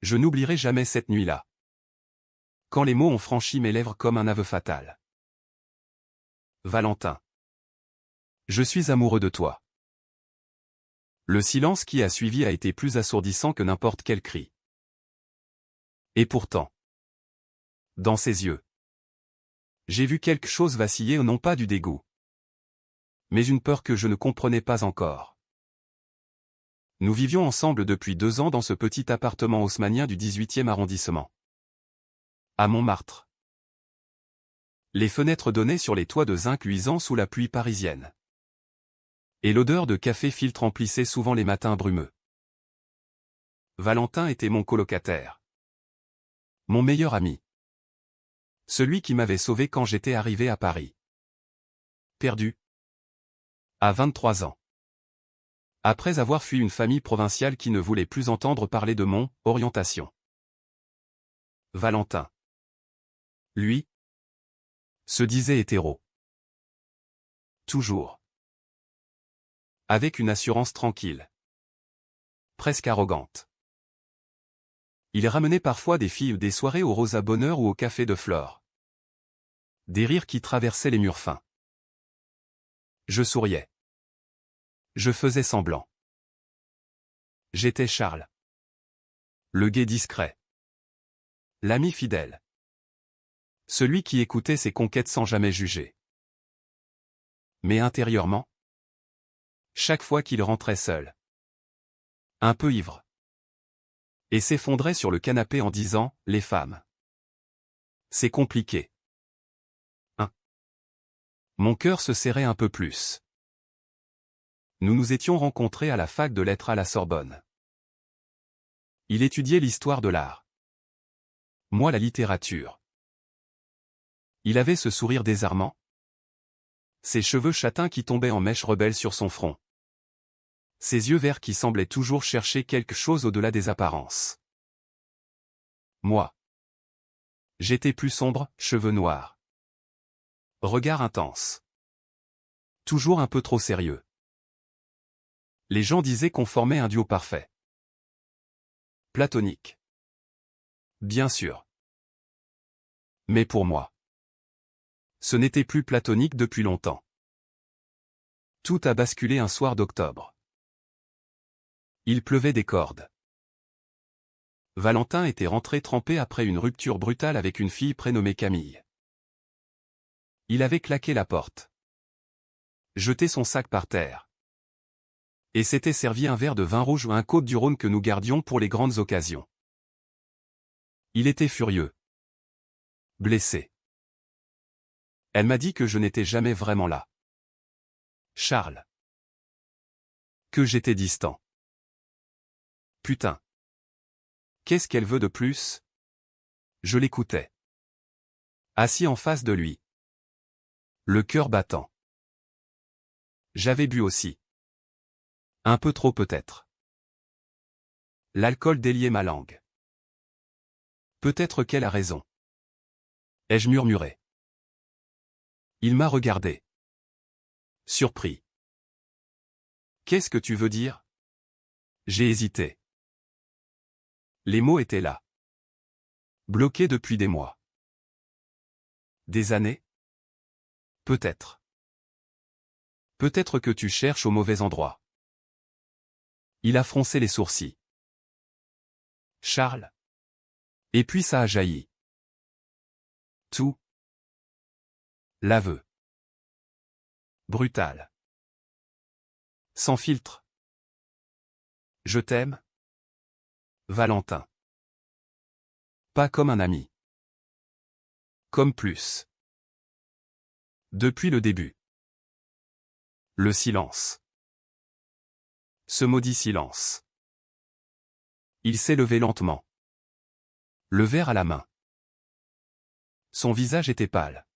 Je n'oublierai jamais cette nuit-là. Quand les mots ont franchi mes lèvres comme un aveu fatal. Valentin. Je suis amoureux de toi. Le silence qui a suivi a été plus assourdissant que n'importe quel cri. Et pourtant, dans ses yeux, j'ai vu quelque chose vaciller, non pas du dégoût, mais une peur que je ne comprenais pas encore. Nous vivions ensemble depuis 2 ans dans ce petit appartement haussmannien du 18e arrondissement. À Montmartre. Les fenêtres donnaient sur les toits de zinc luisants sous la pluie parisienne. Et l'odeur de café filtre emplissait souvent les matins brumeux. Valentin était mon colocataire. Mon meilleur ami. Celui qui m'avait sauvé quand j'étais arrivé à Paris. Perdu. À 23 ans. Après avoir fui une famille provinciale qui ne voulait plus entendre parler de mon orientation. Valentin. Lui, se disait hétéro. Toujours. Avec une assurance tranquille. Presque arrogante. Il ramenait parfois des filles des soirées au Rosa Bonheur ou au Café de Flore. Des rires qui traversaient les murs fins. Je souriais. Je faisais semblant. J'étais Charles. Le gai discret. L'ami fidèle. Celui qui écoutait ses conquêtes sans jamais juger. Mais intérieurement, chaque fois qu'il rentrait seul, un peu ivre, et s'effondrait sur le canapé en disant « Les femmes. C'est compliqué. » Mon cœur se serrait un peu plus. Nous nous étions rencontrés à la fac de lettres à la Sorbonne. Il étudiait l'histoire de l'art. Moi la littérature. Il avait ce sourire désarmant. Ses cheveux châtains qui tombaient en mèches rebelles sur son front. Ses yeux verts qui semblaient toujours chercher quelque chose au-delà des apparences. Moi. J'étais plus sombre, cheveux noirs. Regard intense. Toujours un peu trop sérieux. Les gens disaient qu'on formait un duo parfait. Platonique. Bien sûr. Mais pour moi, ce n'était plus platonique depuis longtemps. Tout a basculé un soir d'octobre. Il pleuvait des cordes. Valentin était rentré trempé après une rupture brutale avec une fille prénommée Camille. Il avait claqué la porte. Jeté son sac par terre. Et s'était servi un verre de vin rouge ou un Côte-du-Rhône que nous gardions pour les grandes occasions. Il était furieux. Blessé. Elle m'a dit que je n'étais jamais vraiment là. Charles. Que j'étais distant. Putain. Qu'est-ce qu'elle veut de plus? Je l'écoutais. Assis en face de lui. Le cœur battant. J'avais bu aussi. Un peu trop peut-être. L'alcool déliait ma langue. Peut-être qu'elle a raison. Ai-je murmuré. Il m'a regardé. Surpris. Qu'est-ce que tu veux dire? J'ai hésité. Les mots étaient là. Bloqués depuis des mois. Des années? Peut-être. Peut-être que tu cherches au mauvais endroit. Il a froncé les sourcils. Charles. Et puis ça a jailli. Tout. L'aveu. Brutal. Sans filtre. Je t'aime. Valentin. Pas comme un ami. Comme plus. Depuis le début. Le silence. Ce maudit silence. Il s'est levé lentement. Le verre à la main. Son visage était pâle.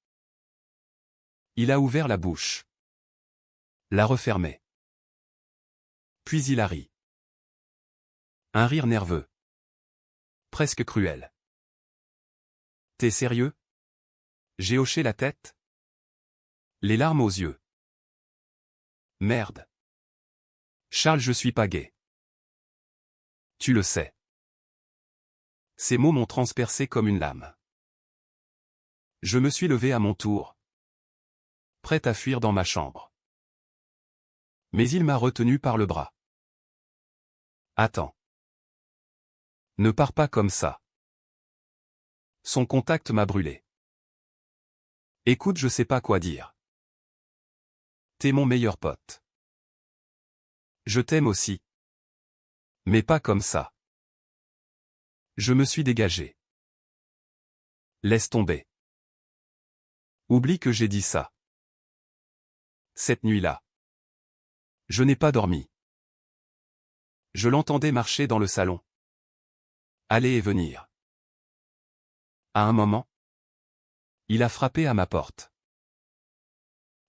Il a ouvert la bouche. L'a refermée. Puis il a ri. Un rire nerveux. Presque cruel. T'es sérieux? J'ai hoché la tête. Les larmes aux yeux. Merde. Charles, je suis pas gay. Tu le sais. Ces mots m'ont transpercé comme une lame. Je me suis levé à mon tour, prêt à fuir dans ma chambre. Mais il m'a retenu par le bras. Attends. Ne pars pas comme ça. Son contact m'a brûlé. Écoute, je sais pas quoi dire. T'es mon meilleur pote. Je t'aime aussi. Mais pas comme ça. Je me suis dégagé. Laisse tomber. Oublie que j'ai dit ça. Cette nuit-là, je n'ai pas dormi. Je l'entendais marcher dans le salon. Aller et venir. À un moment, il a frappé à ma porte.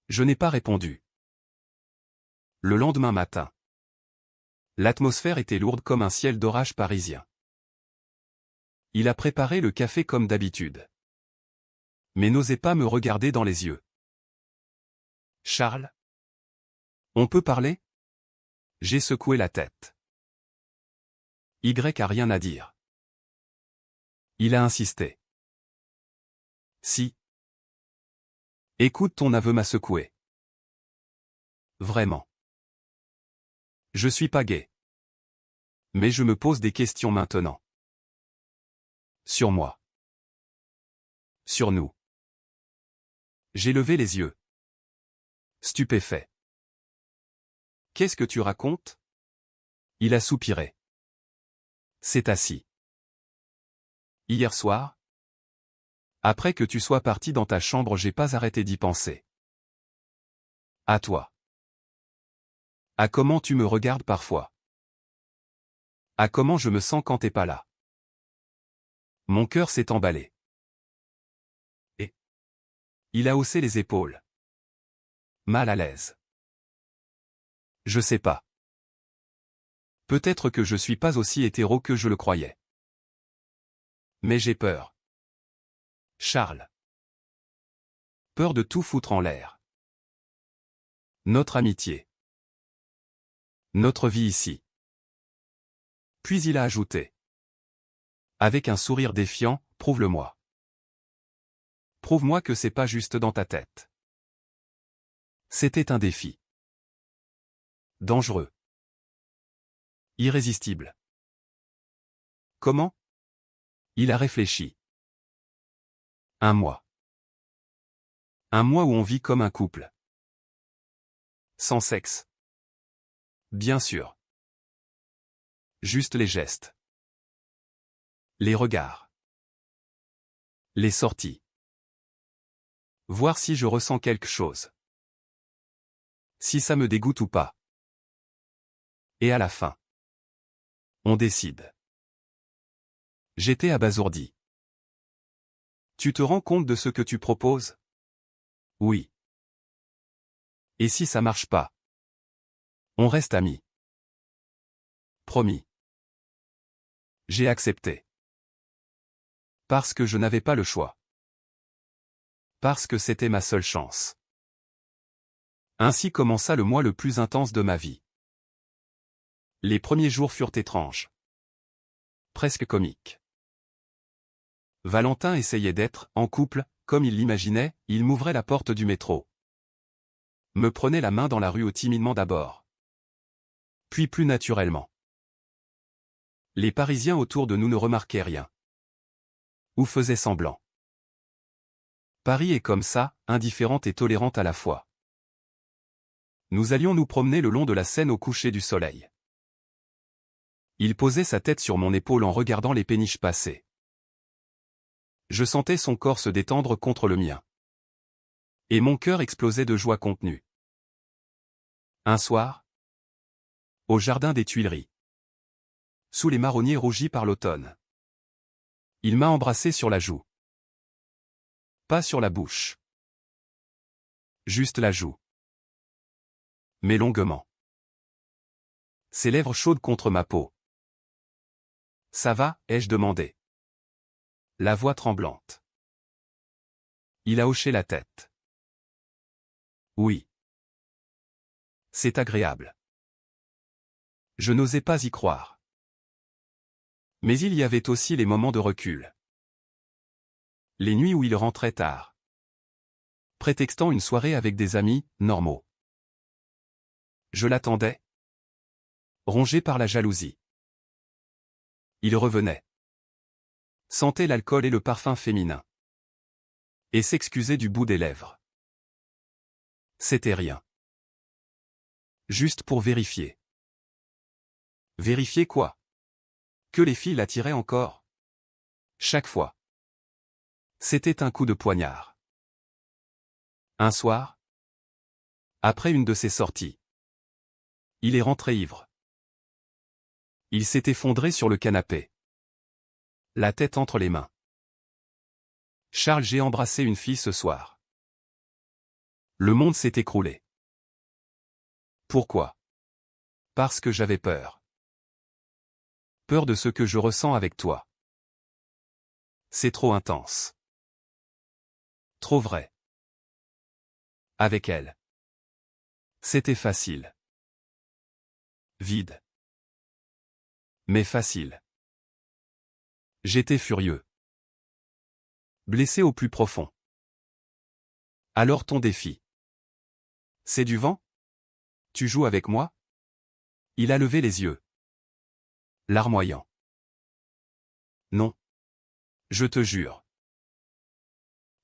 Je n'ai pas répondu. Le lendemain matin, l'atmosphère était lourde comme un ciel d'orage parisien. Il a préparé le café comme d'habitude. Mais n'osait pas me regarder dans les yeux. Charles? On peut parler? J'ai secoué la tête. Y a rien à dire. Il a insisté. Si. Écoute, ton aveu m'a secoué. Vraiment. Je suis pas gay. Mais je me pose des questions maintenant. Sur moi. Sur nous. J'ai levé les yeux. Stupéfait. Qu'est-ce que tu racontes? Il a soupiré. S'est assis. Hier soir? Après que tu sois parti dans ta chambre, j'ai pas arrêté d'y penser. À toi. À comment tu me regardes parfois. À comment je me sens quand t'es pas là. Mon cœur s'est emballé. Et il a haussé les épaules. Mal à l'aise. Je sais pas. Peut-être que je suis pas aussi hétéro que je le croyais. Mais j'ai peur. Charles. Peur de tout foutre en l'air. Notre amitié. Notre vie ici. Puis il a ajouté. Avec un sourire défiant, prouve-le-moi. Prouve-moi que c'est pas juste dans ta tête. C'était un défi. Dangereux. Irrésistible. Comment? Il a réfléchi. Un mois. Un mois où on vit comme un couple. Sans sexe. Bien sûr. Juste les gestes. Les regards. Les sorties. Voir si je ressens quelque chose. Si ça me dégoûte ou pas. Et à la fin. On décide. J'étais abasourdi. Tu te rends compte de ce que tu proposes? Oui. Et si ça marche pas? On reste amis. Promis. J'ai accepté. Parce que je n'avais pas le choix. Parce que c'était ma seule chance. Ainsi commença le mois le plus intense de ma vie. Les premiers jours furent étranges. Presque comiques. Valentin essayait d'être, en couple, comme il l'imaginait, il m'ouvrait la porte du métro. Me prenait la main dans la rue timidement d'abord. Puis plus naturellement. Les Parisiens autour de nous ne remarquaient rien. Ou faisaient semblant. Paris est comme ça, indifférente et tolérante à la fois. Nous allions nous promener le long de la Seine au coucher du soleil. Il posait sa tête sur mon épaule en regardant les péniches passer. Je sentais son corps se détendre contre le mien. Et mon cœur explosait de joie contenue. Un soir, au jardin des Tuileries, sous les marronniers rougis par l'automne, il m'a embrassé sur la joue. Pas sur la bouche. Juste la joue. Mais longuement. Ses lèvres chaudes contre ma peau. Ça va, ai-je demandé. La voix tremblante. Il a hoché la tête. Oui. C'est agréable. Je n'osais pas y croire. Mais il y avait aussi les moments de recul. Les nuits où il rentrait tard. Prétextant une soirée avec des amis, normaux. Je l'attendais. Rongé par la jalousie. Il revenait. Sentait l'alcool et le parfum féminin. Et s'excusait du bout des lèvres. C'était rien. Juste pour vérifier. Vérifier quoi? Que les filles l'attiraient encore? Chaque fois. C'était un coup de poignard. Un soir, après une de ses sorties, il est rentré ivre. Il s'est effondré sur le canapé. La tête entre les mains. Charles, j'ai embrassé une fille ce soir. Le monde s'est écroulé. Pourquoi? Parce que j'avais peur. Peur de ce que je ressens avec toi. C'est trop intense. Trop vrai. Avec elle. C'était facile. Vide. Mais facile. J'étais furieux. Blessé au plus profond. Alors ton défi. C'est du vent? Tu joues avec moi? Il a levé les yeux. Larmoyant. Non. Je te jure.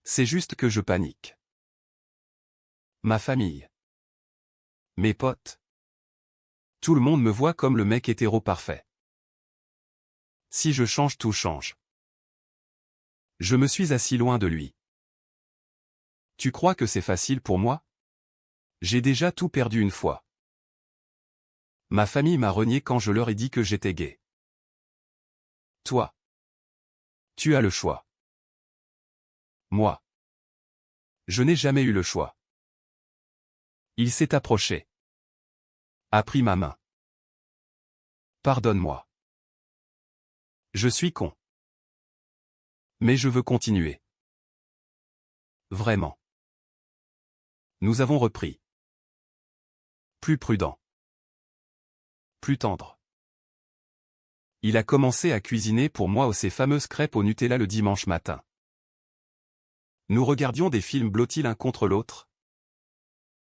C'est juste que je panique. Ma famille. Mes potes. Tout le monde me voit comme le mec hétéro parfait. Si je change, tout change. Je me suis assis loin de lui. Tu crois que c'est facile pour moi? J'ai déjà tout perdu une fois. Ma famille m'a renié quand je leur ai dit que j'étais gay. Toi. Tu as le choix. Moi. Je n'ai jamais eu le choix. Il s'est approché. A pris ma main. Pardonne-moi. Je suis con. Mais je veux continuer. Vraiment. Nous avons repris. Plus prudent. Plus tendre. Il a commencé à cuisiner pour moi ces fameuses crêpes au Nutella le dimanche matin. Nous regardions des films blottis l'un contre l'autre.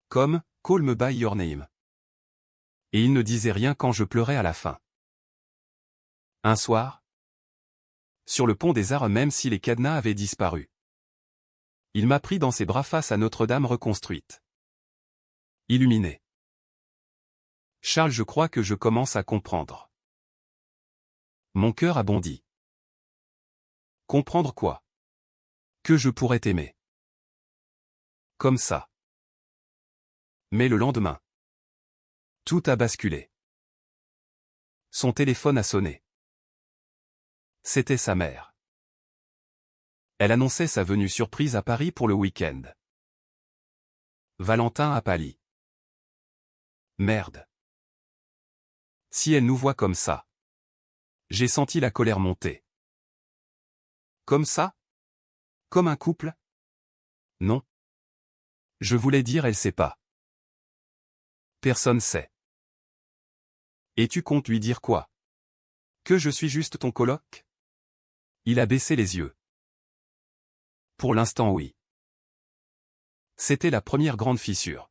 Comme Call Me By Your Name. Et il ne disait rien quand je pleurais à la fin. Un soir, sur le pont des Arts, même si les cadenas avaient disparu, il m'a pris dans ses bras face à Notre-Dame reconstruite. Illuminé. Charles, je crois que je commence à comprendre. Mon cœur a bondi. Comprendre quoi? Que je pourrais t'aimer. Comme ça. Mais le lendemain, tout a basculé. Son téléphone a sonné. C'était sa mère. Elle annonçait sa venue surprise à Paris pour le week-end. Valentin a pâli. Merde. Si elle nous voit comme ça. J'ai senti la colère monter. Comme ça? Comme un couple? Non. Je voulais dire elle sait pas. Personne sait. Et tu comptes lui dire quoi? Que je suis juste ton coloc? Il a baissé les yeux. Pour l'instant oui. C'était la première grande fissure.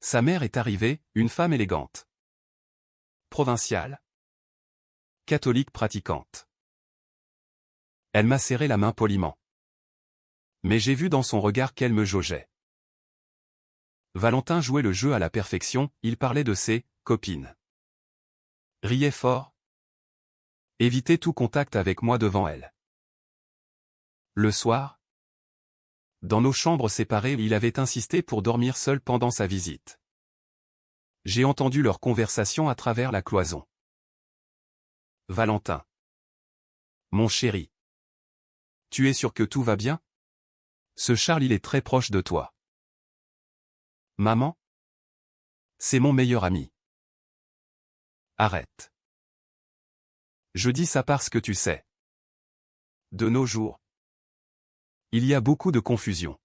Sa mère est arrivée, une femme élégante. Provinciale. Catholique pratiquante. Elle m'a serré la main poliment. Mais j'ai vu dans son regard qu'elle me jaugeait. Valentin jouait le jeu à la perfection, il parlait de ses copines. Riait fort. Évitait tout contact avec moi devant elle. Le soir, dans nos chambres séparées, il avait insisté pour dormir seul pendant sa visite. J'ai entendu leur conversation à travers la cloison. Valentin. Mon chéri. Tu es sûr que tout va bien? Ce Charles, il est très proche de toi. Maman? C'est mon meilleur ami. Arrête. Je dis ça parce que tu sais. De nos jours, il y a beaucoup de confusion.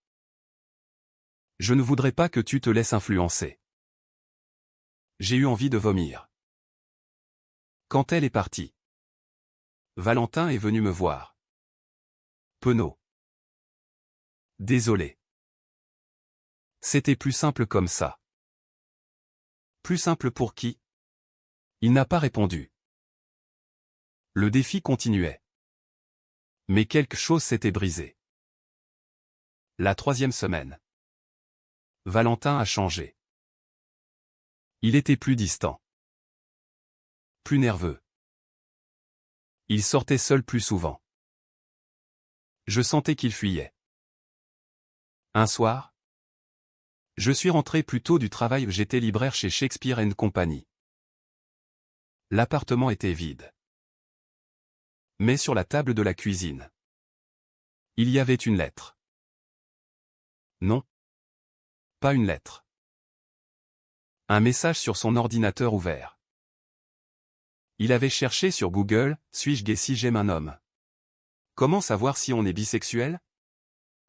Je ne voudrais pas que tu te laisses influencer. J'ai eu envie de vomir. Quand elle est partie. Valentin est venu me voir. Penaud. Désolé. C'était plus simple comme ça. Plus simple pour qui? Il n'a pas répondu. Le défi continuait. Mais quelque chose s'était brisé. La 3e semaine. Valentin a changé. Il était plus distant. Plus nerveux. Il sortait seul plus souvent. Je sentais qu'il fuyait. Un soir, je suis rentré plus tôt du travail, j'étais libraire chez Shakespeare & Company. L'appartement était vide. Mais sur la table de la cuisine, il y avait une lettre. Non. Pas une lettre. Un message sur son ordinateur ouvert. Il avait cherché sur Google, suis-je gay si j'aime un homme? Comment savoir si on est bisexuel?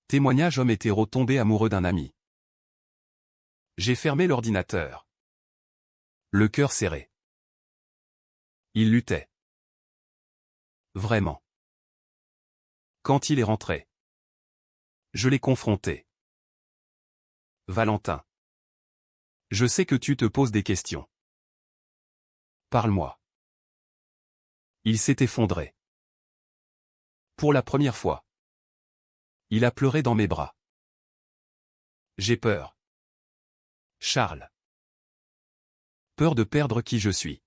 Témoignage homme hétéro tombé amoureux d'un ami. J'ai fermé l'ordinateur. Le cœur serré. Il luttait. Vraiment. Quand il est rentré, je l'ai confronté. Valentin. Je sais que tu te poses des questions. Parle-moi. Il s'est effondré. Pour la première fois. Il a pleuré dans mes bras. J'ai peur. Charles. Peur de perdre qui je suis.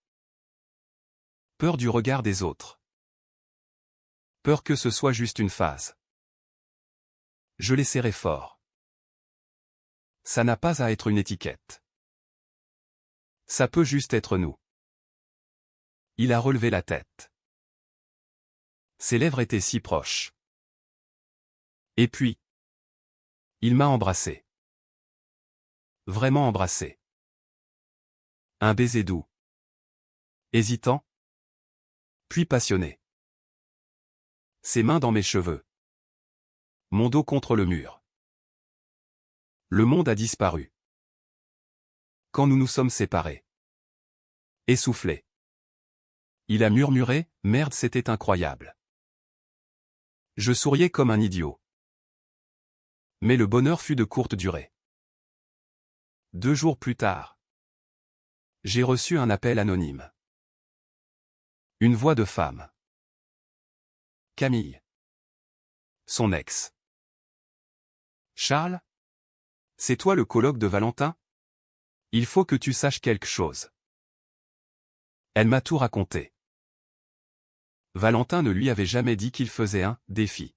Peur du regard des autres. Peur que ce soit juste une phase. Je l'ai serré fort. Ça n'a pas à être une étiquette. Ça peut juste être nous. Il a relevé la tête. Ses lèvres étaient si proches. Et puis, il m'a embrassé. Vraiment embrassé. Un baiser doux. Hésitant. Puis passionné. Ses mains dans mes cheveux. Mon dos contre le mur. Le monde a disparu. Quand nous nous sommes séparés. Essoufflé. Il a murmuré, merde, c'était incroyable. Je souriais comme un idiot. Mais le bonheur fut de courte durée. 2 jours plus tard, j'ai reçu un appel anonyme. Une voix de femme. Camille. Son ex. Charles? C'est toi le coloc de Valentin? Il faut que tu saches quelque chose. Elle m'a tout raconté. Valentin ne lui avait jamais dit qu'il faisait un défi.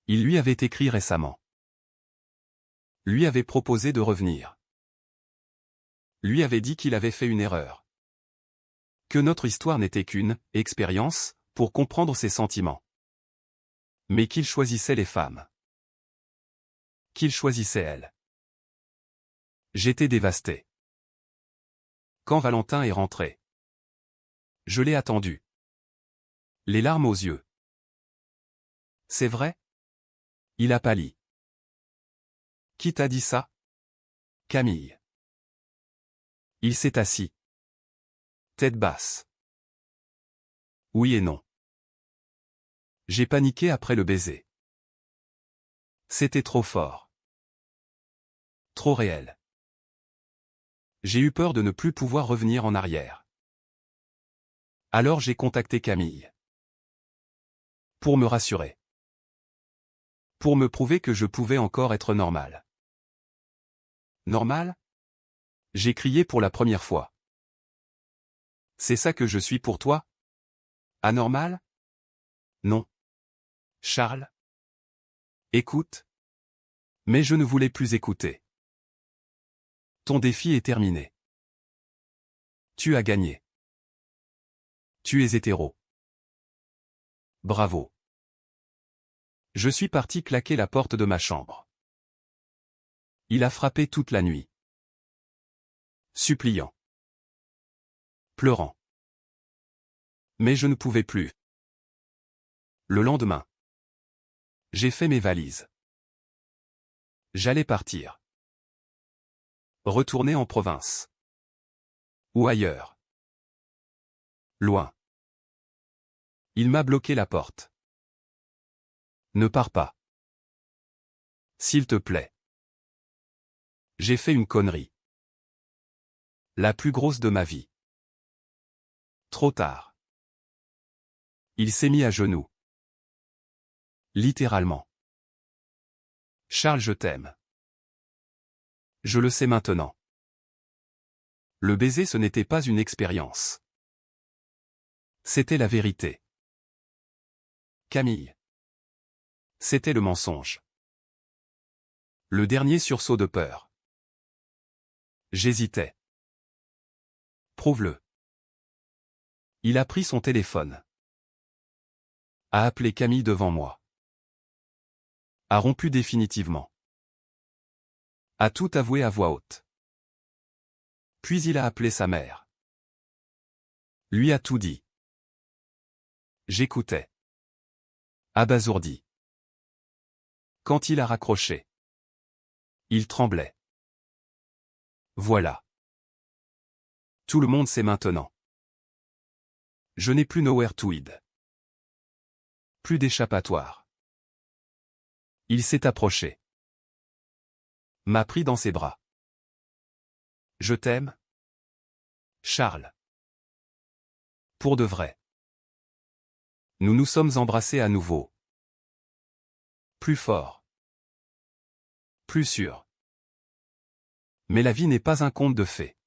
Il lui avait écrit récemment. Lui avait proposé de revenir. Lui avait dit qu'il avait fait une erreur. Que notre histoire n'était qu'une expérience pour comprendre ses sentiments. Mais qu'il choisissait les femmes. Qu'il choisissait elle. J'étais dévasté. Quand Valentin est rentré, je l'ai attendu. Les larmes aux yeux. C'est vrai? Il a pâli. Qui t'a dit ça? Camille. Il s'est assis. Tête basse. Oui et non. J'ai paniqué après le baiser. C'était trop fort. Trop réel. J'ai eu peur de ne plus pouvoir revenir en arrière. Alors j'ai contacté Camille. Pour me rassurer. Pour me prouver que je pouvais encore être normal. Normal? J'ai crié pour la première fois. C'est ça que je suis pour toi? Anormal? Non. Charles? Écoute. Mais je ne voulais plus écouter. Ton défi est terminé. Tu as gagné. Tu es hétéro. Bravo. Je suis parti claquer la porte de ma chambre. Il a frappé toute la nuit. Suppliant. Pleurant. Mais je ne pouvais plus. Le lendemain. J'ai fait mes valises. J'allais partir. Retourner en province. Ou ailleurs. Loin. Il m'a bloqué la porte. Ne pars pas. S'il te plaît. J'ai fait une connerie. La plus grosse de ma vie. Trop tard. Il s'est mis à genoux. Littéralement. Charles, je t'aime. Je le sais maintenant. Le baiser, ce n'était pas une expérience. C'était la vérité. Camille. C'était le mensonge. Le dernier sursaut de peur. J'hésitais. Prouve-le. Il a pris son téléphone. A appelé Camille devant moi. A rompu définitivement. A tout avoué à voix haute. Puis il a appelé sa mère. Lui a tout dit. J'écoutais. Abasourdi. Quand il a raccroché. Il tremblait. Voilà. Tout le monde sait maintenant. Je n'ai plus nowhere to hide. Plus d'échappatoire. Il s'est approché. M'a pris dans ses bras. Je t'aime, Charles. Pour de vrai. Nous nous sommes embrassés à nouveau. Plus fort. Plus sûr. Mais la vie n'est pas un conte de fées.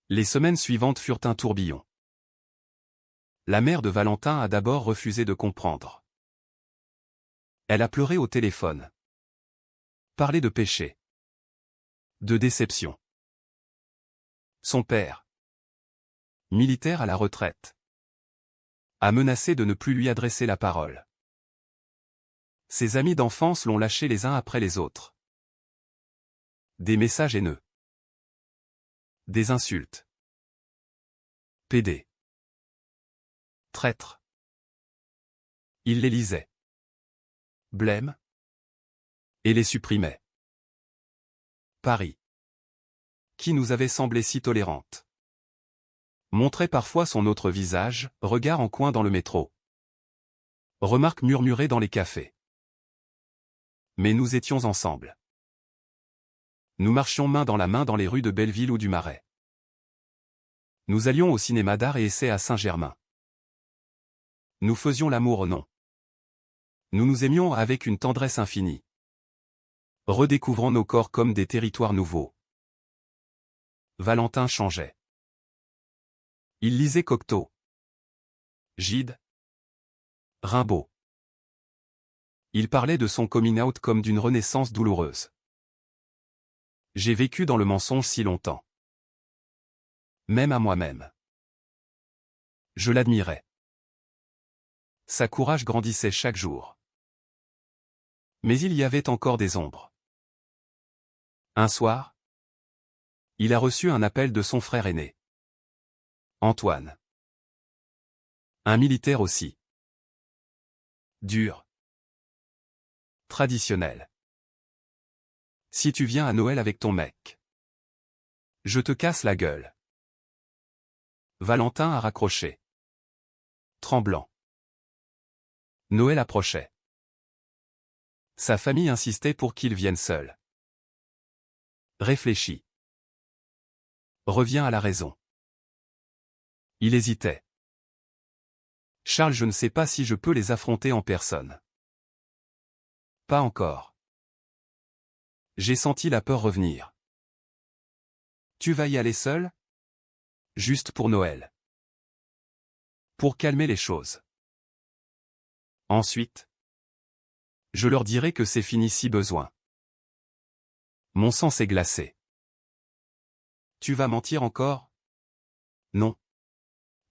Les semaines suivantes furent un tourbillon. La mère de Valentin a d'abord refusé de comprendre. Elle a pleuré au téléphone. Parlé de péché. De déception. Son père, militaire à la retraite, a menacé de ne plus lui adresser la parole. Ses amis d'enfance l'ont lâché les uns après les autres. Des messages haineux. Des insultes. PD. Traître. Il les lisait. Blême. Et les supprimait. Paris, qui nous avait semblé si tolérante, montrait parfois son autre visage, regard en coin dans le métro. Remarques murmurées dans les cafés. Mais nous étions ensemble. Nous marchions main dans la main dans les rues de Belleville ou du Marais. Nous allions au cinéma d'art et essai à Saint-Germain. Nous faisions l'amour au nom. Nous nous aimions avec une tendresse infinie. Redécouvrant nos corps comme des territoires nouveaux. Valentin changeait. Il lisait Cocteau, Gide, Rimbaud. Il parlait de son coming out comme d'une renaissance douloureuse. J'ai vécu dans le mensonge si longtemps. Même à moi-même. Je l'admirais. Sa courage grandissait chaque jour. Mais il y avait encore des ombres. Un soir, il a reçu un appel de son frère aîné. Antoine. Un militaire aussi. Dur. Traditionnel. Si tu viens à Noël avec ton mec, je te casse la gueule. Valentin a raccroché. Tremblant. Noël approchait. Sa famille insistait pour qu'il vienne seul. Réfléchis. Reviens à la raison. Il hésitait. Charles, je ne sais pas si je peux les affronter en personne. Pas encore. J'ai senti la peur revenir. Tu vas y aller seul? Juste pour Noël. Pour calmer les choses. Ensuite, je leur dirai que c'est fini si besoin. Mon sang s'est glacé. Tu vas mentir encore? Non.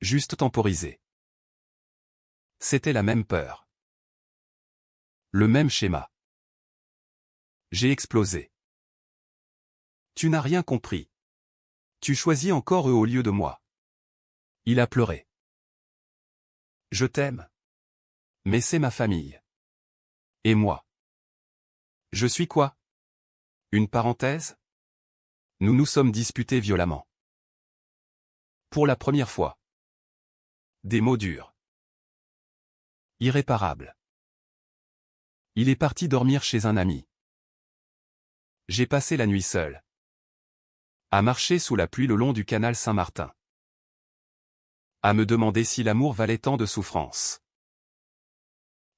Juste temporiser. C'était la même peur. Le même schéma. J'ai explosé. Tu n'as rien compris. Tu choisis encore eux au lieu de moi. Il a pleuré. Je t'aime. Mais c'est ma famille. Et moi? Je suis quoi? Une parenthèse? Nous nous sommes disputés violemment. Pour la première fois. Des mots durs. Irréparable. Il est parti dormir chez un ami. J'ai passé la nuit seul. À marcher sous la pluie le long du canal Saint-Martin. À me demander si l'amour valait tant de souffrance.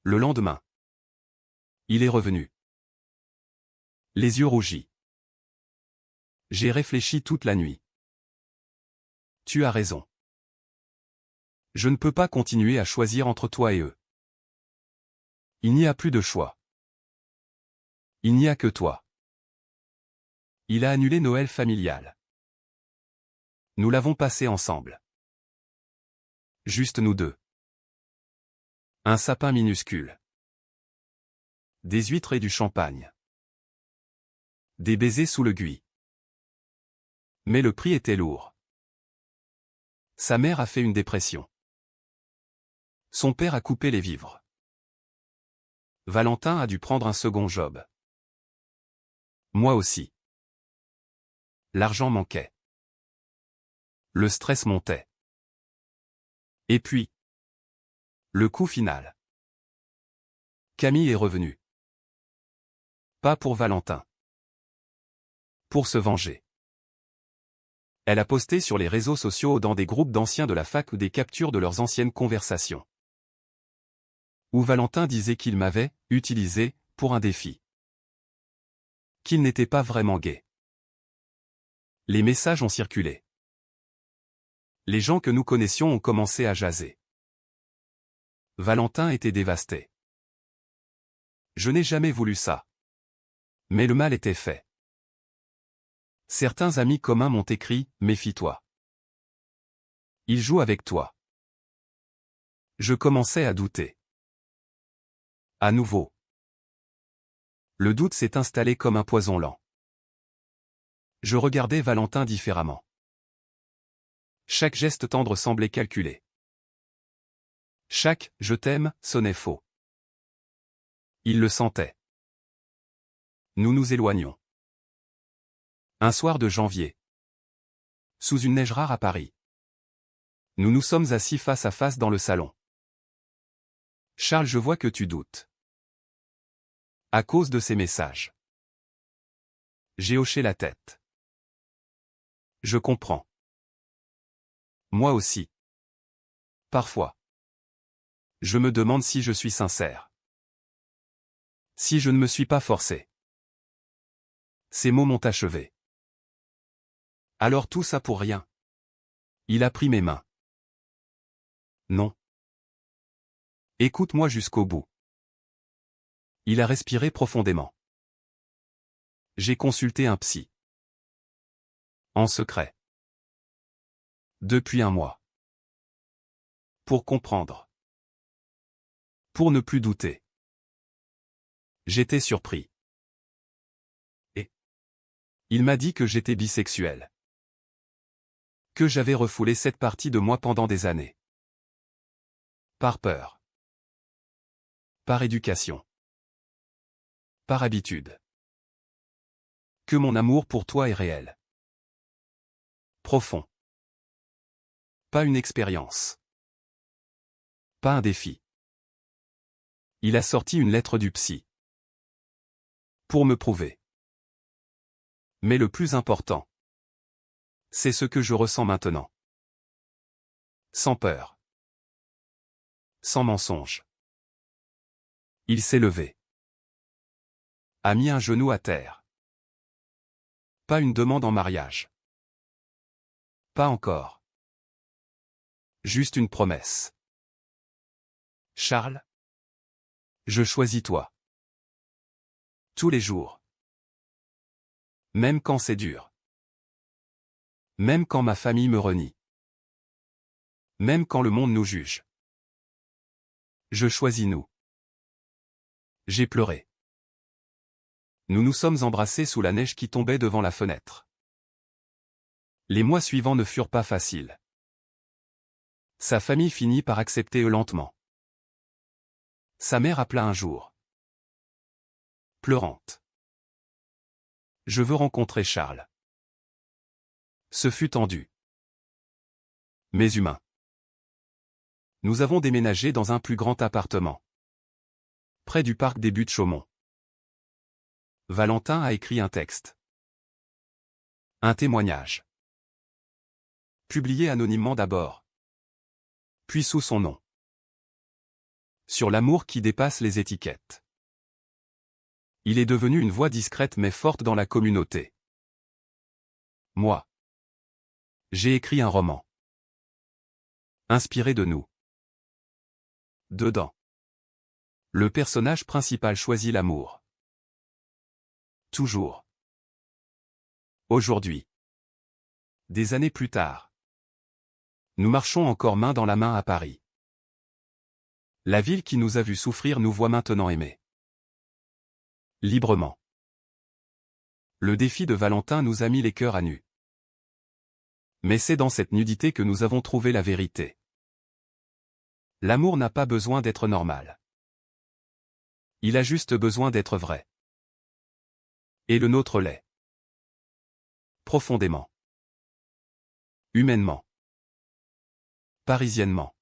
Le lendemain. Il est revenu. Les yeux rougis. J'ai réfléchi toute la nuit. Tu as raison. Je ne peux pas continuer à choisir entre toi et eux. Il n'y a plus de choix. Il n'y a que toi. Il a annulé Noël familial. Nous l'avons passé ensemble. Juste nous deux. Un sapin minuscule. Des huîtres et du champagne. Des baisers sous le gui. Mais le prix était lourd. Sa mère a fait une dépression. Son père a coupé les vivres. Valentin a dû prendre un second job. Moi aussi. L'argent manquait. Le stress montait. Et puis, le coup final. Camille est revenue. Pas pour Valentin. Pour se venger. Elle a posté sur les réseaux sociaux dans des groupes d'anciens de la fac des captures de leurs anciennes conversations. Où Valentin disait qu'il m'avait utilisé pour un défi. Qu'il n'était pas vraiment gay. Les messages ont circulé. Les gens que nous connaissions ont commencé à jaser. Valentin était dévasté. Je n'ai jamais voulu ça. Mais le mal était fait. Certains amis communs m'ont écrit « Méfie-toi. Il joue avec toi. » Je commençais à douter. À nouveau. Le doute s'est installé comme un poison lent. Je regardais Valentin différemment. Chaque geste tendre semblait calculé. Chaque « je t'aime » sonnait faux. Il le sentait. Nous nous éloignions. Un soir de janvier. Sous une neige rare à Paris. Nous nous sommes assis face à face dans le salon. Charles, je vois que tu doutes. À cause de ces messages. J'ai hoché la tête. Je comprends. Moi aussi. Parfois. Je me demande si je suis sincère. Si je ne me suis pas forcé. Ces mots m'ont achevé. Alors tout ça pour rien. Il a pris mes mains. Non. Écoute-moi jusqu'au bout. Il a respiré profondément. J'ai consulté un psy. En secret. Depuis un mois. Pour comprendre. Pour ne plus douter. J'étais surpris. Et il m'a dit que j'étais bisexuel. Que j'avais refoulé cette partie de moi pendant des années. Par peur. Par éducation. Par habitude. Que mon amour pour toi est réel. Profond. Pas une expérience. Pas un défi. Il a sorti une lettre du psy. Pour me prouver. Mais le plus important. C'est ce que je ressens maintenant. Sans peur. Sans mensonge. Il s'est levé. A mis un genou à terre. Pas une demande en mariage. Pas encore. Juste une promesse. Charles. Je choisis toi. Tous les jours. Même quand c'est dur. Même quand ma famille me renie. Même quand le monde nous juge. Je choisis nous. J'ai pleuré. Nous nous sommes embrassés sous la neige qui tombait devant la fenêtre. Les mois suivants ne furent pas faciles. Sa famille finit par accepter lentement. Sa mère appela un jour. Pleurante. Je veux rencontrer Charles. Ce fut tendu. Mais humain. Nous avons déménagé dans un plus grand appartement. Près du parc des Buttes-Chaumont. Valentin a écrit un texte. Un témoignage. Publié anonymement d'abord. Puis sous son nom. Sur l'amour qui dépasse les étiquettes. Il est devenu une voix discrète mais forte dans la communauté. Moi. J'ai écrit un roman. Inspiré de nous. Dedans. Le personnage principal choisit l'amour. Toujours. Aujourd'hui. Des années plus tard. Nous marchons encore main dans la main à Paris. La ville qui nous a vu souffrir nous voit maintenant aimer. Librement. Le défi de Valentin nous a mis les cœurs à nu. Mais c'est dans cette nudité que nous avons trouvé la vérité. L'amour n'a pas besoin d'être normal. Il a juste besoin d'être vrai. Et le nôtre l'est. Profondément. Humainement. Parisiennement.